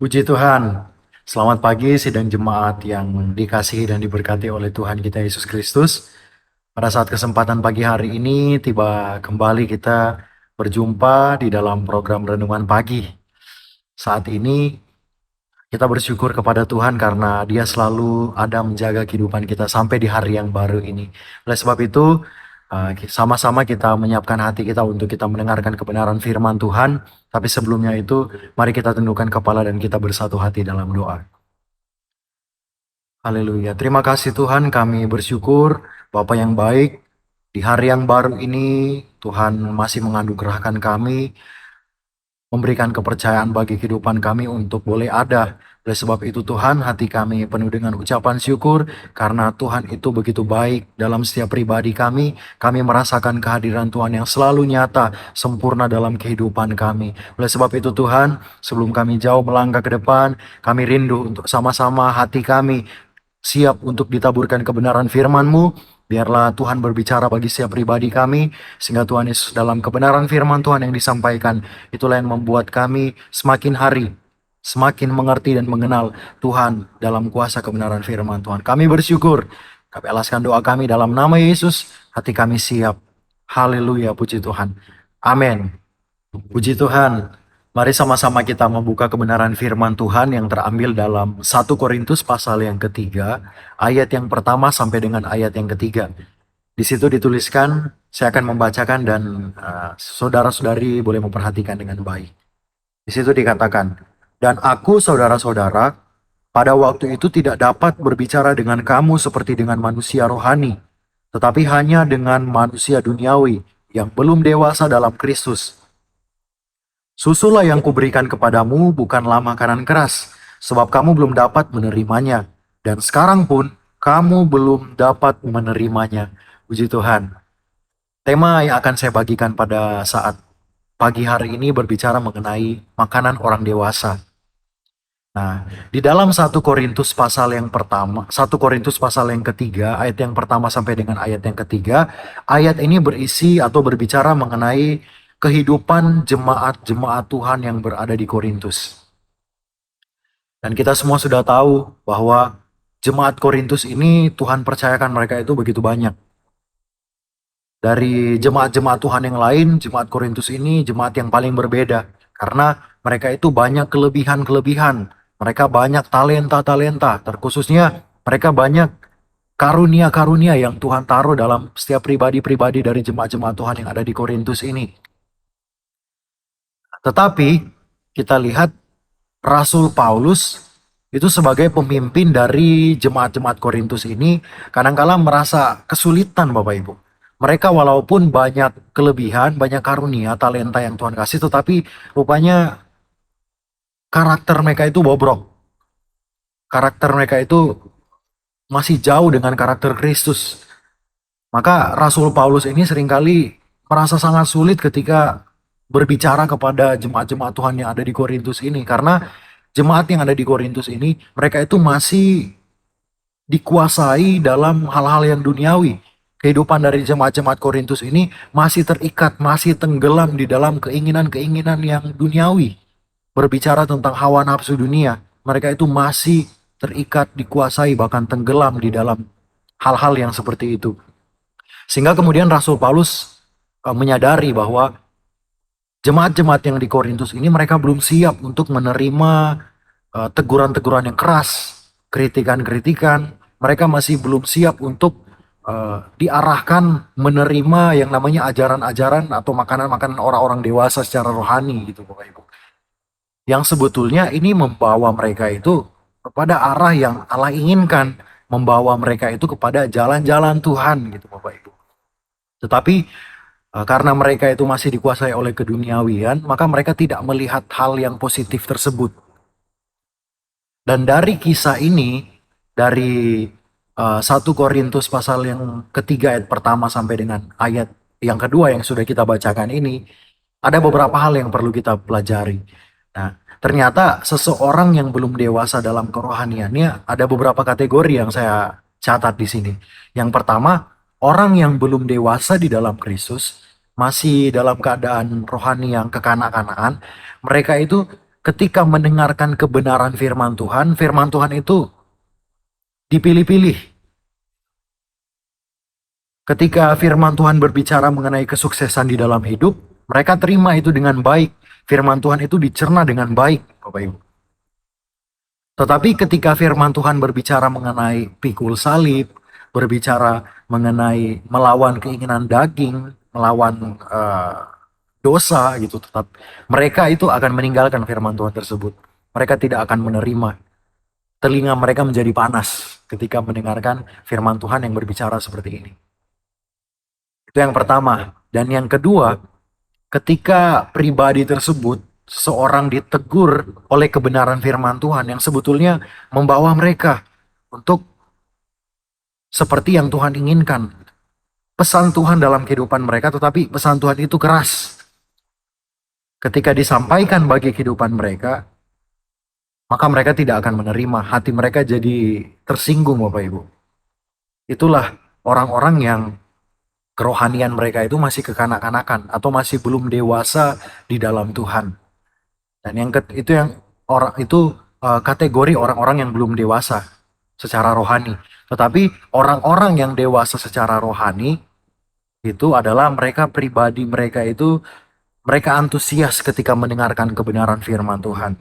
Puji Tuhan, selamat pagi sidang jemaat yang dikasihi dan diberkati oleh Tuhan kita Yesus Kristus. Pada saat kesempatan pagi hari ini, tiba kembali kita berjumpa di dalam program Renungan Pagi. Saat ini, kita bersyukur kepada Tuhan karena Dia selalu ada menjaga kehidupan kita sampai di hari yang baru ini. Oleh sebab itu, sama-sama kita menyiapkan hati kita untuk kita mendengarkan kebenaran firman Tuhan. Tapi sebelumnya itu, mari kita tundukkan kepala dan kita bersatu hati dalam doa. Haleluya. Terima kasih Tuhan, kami bersyukur Bapa yang baik. Di hari yang baru ini, Tuhan masih menganugerahkan kami, memberikan kepercayaan bagi kehidupan kami untuk boleh ada. Oleh sebab itu Tuhan, hati kami penuh dengan ucapan syukur karena Tuhan itu begitu baik dalam setiap pribadi kami. Kami merasakan kehadiran Tuhan yang selalu nyata, sempurna dalam kehidupan kami. Oleh sebab itu Tuhan, sebelum kami jauh melangkah ke depan, kami rindu untuk sama-sama hati kami siap untuk ditaburkan kebenaran firman-Mu. Biarlah Tuhan berbicara bagi setiap pribadi kami, sehingga Tuhan Yesus dalam kebenaran firman Tuhan yang disampaikan, itulah yang membuat kami semakin hari, semakin mengerti dan mengenal Tuhan dalam kuasa kebenaran firman Tuhan. Kami bersyukur, kami alaskan doa kami dalam nama Yesus, hati kami siap. Haleluya, puji Tuhan. Amin. Puji Tuhan. Mari sama-sama kita membuka kebenaran firman Tuhan yang terambil dalam 1 Korintus pasal yang ketiga, ayat yang pertama sampai dengan ayat yang ketiga. Di situ dituliskan, saya akan membacakan dan saudara-saudari boleh memperhatikan dengan baik. Di situ dikatakan, dan aku saudara-saudara, pada waktu itu tidak dapat berbicara dengan kamu seperti dengan manusia rohani, tetapi hanya dengan manusia duniawi yang belum dewasa dalam Kristus. Susulah yang kuberikan kepadamu bukanlah makanan keras, sebab kamu belum dapat menerimanya. Dan sekarang pun kamu belum dapat menerimanya. Puji Tuhan. Tema yang akan saya bagikan pada saat pagi hari ini berbicara mengenai makanan orang dewasa. Nah, di dalam 1 Korintus pasal yang pertama, 1 Korintus pasal yang ketiga, ayat yang pertama sampai dengan ayat yang ketiga, ayat ini berisi atau berbicara mengenai kehidupan jemaat-jemaat Tuhan yang berada di Korintus. Dan kita semua sudah tahu bahwa jemaat Korintus ini Tuhan percayakan mereka itu begitu banyak. Dari jemaat-jemaat Tuhan yang lain, jemaat Korintus ini jemaat yang paling berbeda. Karena mereka itu banyak kelebihan-kelebihan. Mereka banyak talenta-talenta. Terkhususnya mereka banyak karunia-karunia yang Tuhan taruh dalam setiap pribadi-pribadi dari jemaat-jemaat Tuhan yang ada di Korintus ini. Tetapi kita lihat Rasul Paulus itu sebagai pemimpin dari jemaat-jemaat Korintus ini kadang-kala merasa kesulitan Bapak Ibu. Mereka walaupun banyak kelebihan, banyak karunia, talenta yang Tuhan kasih, tetapi rupanya karakter mereka itu bobrok. Karakter mereka itu masih jauh dengan karakter Kristus. Maka Rasul Paulus ini seringkali merasa sangat sulit ketika berbicara kepada jemaat-jemaat Tuhan yang ada di Korintus ini. Karena jemaat yang ada di Korintus ini, mereka itu masih dikuasai dalam hal-hal yang duniawi. Kehidupan dari jemaat-jemaat Korintus ini masih terikat, masih tenggelam di dalam keinginan-keinginan yang duniawi. Berbicara tentang hawa nafsu dunia, mereka itu masih terikat, dikuasai, bahkan tenggelam di dalam hal-hal yang seperti itu. Sehingga kemudian Rasul Paulus menyadari bahwa jemaat-jemaat yang di Korintus ini mereka belum siap untuk menerima teguran-teguran yang keras, kritikan-kritikan. Mereka masih belum siap untuk diarahkan menerima yang namanya ajaran-ajaran atau makanan-makanan orang-orang dewasa secara rohani gitu Bapak Ibu. Yang sebetulnya ini membawa mereka itu kepada arah yang Allah inginkan, membawa mereka itu kepada jalan-jalan Tuhan gitu Bapak Ibu. Tetapi karena mereka itu masih dikuasai oleh keduniawian, maka mereka tidak melihat hal yang positif tersebut. Dan dari kisah ini, dari 1 Korintus pasal yang ketiga ayat pertama sampai dengan ayat yang kedua yang sudah kita bacakan ini, ada beberapa hal yang perlu kita pelajari. Nah, ternyata seseorang yang belum dewasa dalam kerohaniannya, ada beberapa kategori yang saya catat di sini. Yang pertama, orang yang belum dewasa di dalam Kristus, masih dalam keadaan rohani yang kekanak-kanakan, mereka itu ketika mendengarkan kebenaran firman Tuhan itu dipilih-pilih. Ketika firman Tuhan berbicara mengenai kesuksesan di dalam hidup, mereka terima itu dengan baik. Firman Tuhan itu dicerna dengan baik, Bapak Ibu. Tetapi ketika firman Tuhan berbicara mengenai pikul salib, berbicara mengenai melawan keinginan daging, melawan dosa gitu, tetap mereka itu akan meninggalkan firman Tuhan tersebut. Mereka tidak akan menerima. Telinga mereka menjadi panas ketika mendengarkan firman Tuhan yang berbicara seperti ini. Itu yang pertama. Dan yang kedua, ketika pribadi tersebut, seorang ditegur oleh kebenaran firman Tuhan yang sebetulnya membawa mereka untuk seperti yang Tuhan inginkan. Pesan Tuhan dalam kehidupan mereka, tetapi pesan Tuhan itu keras. Ketika disampaikan bagi kehidupan mereka, maka mereka tidak akan menerima. Hati mereka jadi tersinggung, Bapak Ibu. Itulah orang-orang yang kerohanian mereka itu masih kekanak-kanakan atau masih belum dewasa di dalam Tuhan. Dan itu yang orang itu kategori orang-orang yang belum dewasa secara rohani. Tetapi orang-orang yang dewasa secara rohani itu adalah mereka pribadi mereka itu mereka antusias ketika mendengarkan kebenaran firman Tuhan.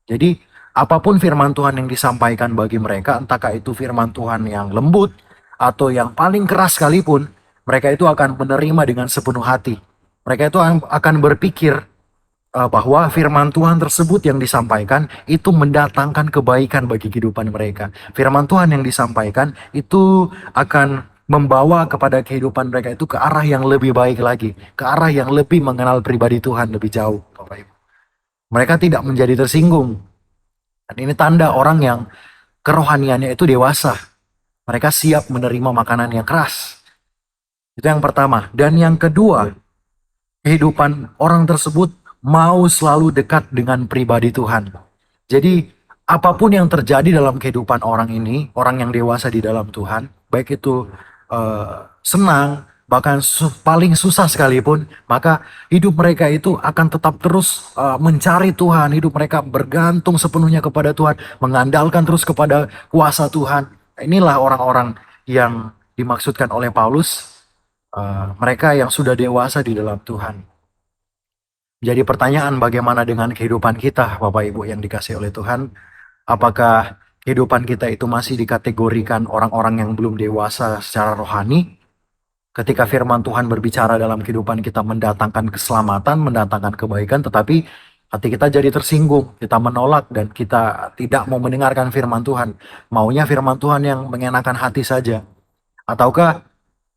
Jadi apapun firman Tuhan yang disampaikan bagi mereka, entahkah itu firman Tuhan yang lembut atau yang paling keras sekalipun, mereka itu akan menerima dengan sepenuh hati. Mereka itu akan berpikir bahwa firman Tuhan tersebut yang disampaikan itu mendatangkan kebaikan bagi kehidupan mereka. Firman Tuhan yang disampaikan itu akan membawa kepada kehidupan mereka itu ke arah yang lebih baik lagi, ke arah yang lebih mengenal pribadi Tuhan lebih jauh, Bapak Ibu. Mereka tidak menjadi tersinggung. Dan ini tanda orang yang kerohaniannya itu dewasa. Mereka siap menerima makanan yang keras. Itu yang pertama. Dan yang kedua, kehidupan orang tersebut mau selalu dekat dengan pribadi Tuhan. Jadi apapun yang terjadi dalam kehidupan orang ini, orang yang dewasa di dalam Tuhan, baik itu senang, bahkan paling susah sekalipun, maka hidup mereka itu akan tetap terus mencari Tuhan. Hidup mereka bergantung sepenuhnya kepada Tuhan, mengandalkan terus kepada kuasa Tuhan. Inilah orang-orang yang dimaksudkan oleh Paulus, mereka yang sudah dewasa di dalam Tuhan. Jadi pertanyaan bagaimana dengan kehidupan kita, Bapak Ibu yang dikasihi oleh Tuhan? Apakah kehidupan kita itu masih dikategorikan orang-orang yang belum dewasa secara rohani? Ketika firman Tuhan berbicara dalam kehidupan kita mendatangkan keselamatan, mendatangkan kebaikan, tetapi hati kita jadi tersinggung, kita menolak dan kita tidak mau mendengarkan firman Tuhan. Maunya firman Tuhan yang mengenakan hati saja. Ataukah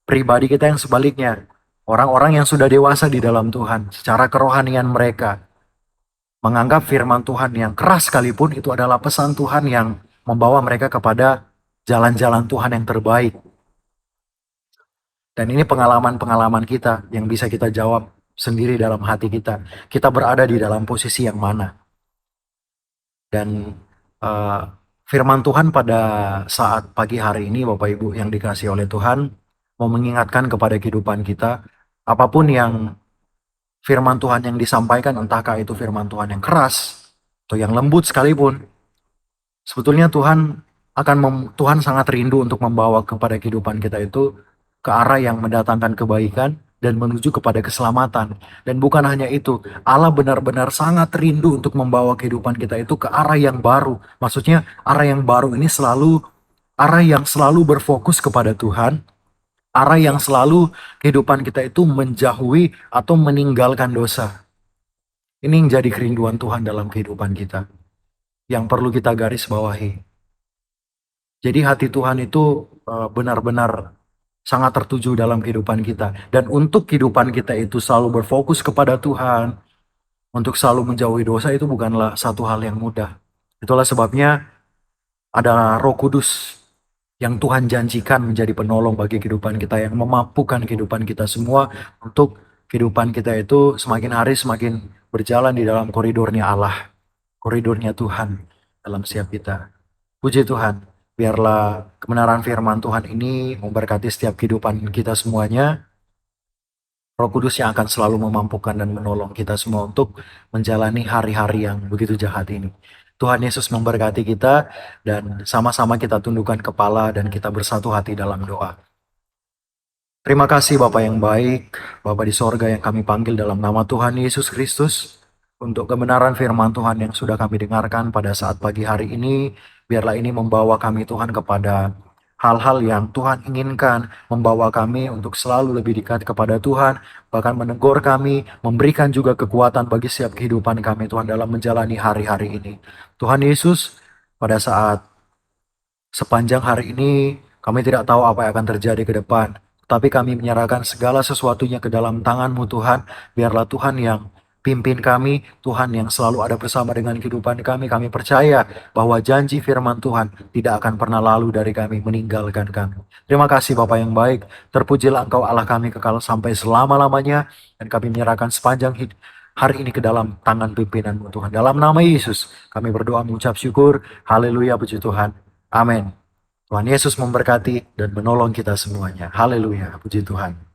pribadi kita yang sebaliknya, orang-orang yang sudah dewasa di dalam Tuhan, secara kerohanian mereka, menganggap firman Tuhan yang keras sekalipun itu adalah pesan Tuhan yang membawa mereka kepada jalan-jalan Tuhan yang terbaik. Dan ini pengalaman-pengalaman kita yang bisa kita jawab sendiri dalam hati kita. Kita berada di dalam posisi yang mana. Dan firman Tuhan pada saat pagi hari ini, Bapak Ibu yang dikasihi oleh Tuhan, mau mengingatkan kepada kehidupan kita, apapun yang firman Tuhan yang disampaikan, entahkah itu firman Tuhan yang keras atau yang lembut sekalipun, sebetulnya Tuhan sangat rindu untuk membawa kepada kehidupan kita itu ke arah yang mendatangkan kebaikan dan menuju kepada keselamatan. Dan bukan hanya itu, Allah benar-benar sangat rindu untuk membawa kehidupan kita itu ke arah yang baru. Maksudnya arah yang baru ini selalu arah yang selalu berfokus kepada Tuhan, arah yang selalu kehidupan kita itu menjauhi atau meninggalkan dosa. Ini yang jadi kerinduan Tuhan dalam kehidupan kita, yang perlu kita garis bawahi. Jadi hati Tuhan itu benar-benar sangat tertuju dalam kehidupan kita. Dan untuk kehidupan kita itu selalu berfokus kepada Tuhan, untuk selalu menjauhi dosa itu bukanlah satu hal yang mudah. Itulah sebabnya ada Roh Kudus yang Tuhan janjikan menjadi penolong bagi kehidupan kita, yang memampukan kehidupan kita semua untuk kehidupan kita itu semakin hari semakin berjalan di dalam koridornya Allah, koridornya Tuhan dalam setiap kita. Puji Tuhan. Biarlah kebenaran firman Tuhan ini memberkati setiap kehidupan kita semuanya. Roh Kudus yang akan selalu memampukan dan menolong kita semua untuk menjalani hari-hari yang begitu jahat ini. Tuhan Yesus memberkati kita dan sama-sama kita tundukkan kepala dan kita bersatu hati dalam doa. Terima kasih Bapa yang baik, Bapa di sorga yang kami panggil dalam nama Tuhan Yesus Kristus, untuk kebenaran firman Tuhan yang sudah kami dengarkan pada saat pagi hari ini. Biarlah ini membawa kami Tuhan kepada hal-hal yang Tuhan inginkan, membawa kami untuk selalu lebih dekat kepada Tuhan, bahkan menegur kami, memberikan juga kekuatan bagi setiap kehidupan kami Tuhan dalam menjalani hari-hari ini. Tuhan Yesus, pada saat sepanjang hari ini kami tidak tahu apa yang akan terjadi ke depan, tapi kami menyerahkan segala sesuatunya ke dalam tangan-Mu Tuhan. Biarlah Tuhan yang pimpin kami, Tuhan yang selalu ada bersama dengan kehidupan kami. Kami percaya bahwa janji firman Tuhan tidak akan pernah lalu dari kami, meninggalkan kami. Terima kasih Bapa yang baik, terpujilah Engkau Allah kami kekal sampai selama-lamanya, dan kami menyerahkan sepanjang hari ini ke dalam tangan pimpinan-Mu Tuhan. Dalam nama Yesus kami berdoa mengucap syukur. Haleluya, puji Tuhan. Amin. Tuhan Yesus memberkati dan menolong kita semuanya. Haleluya, puji Tuhan.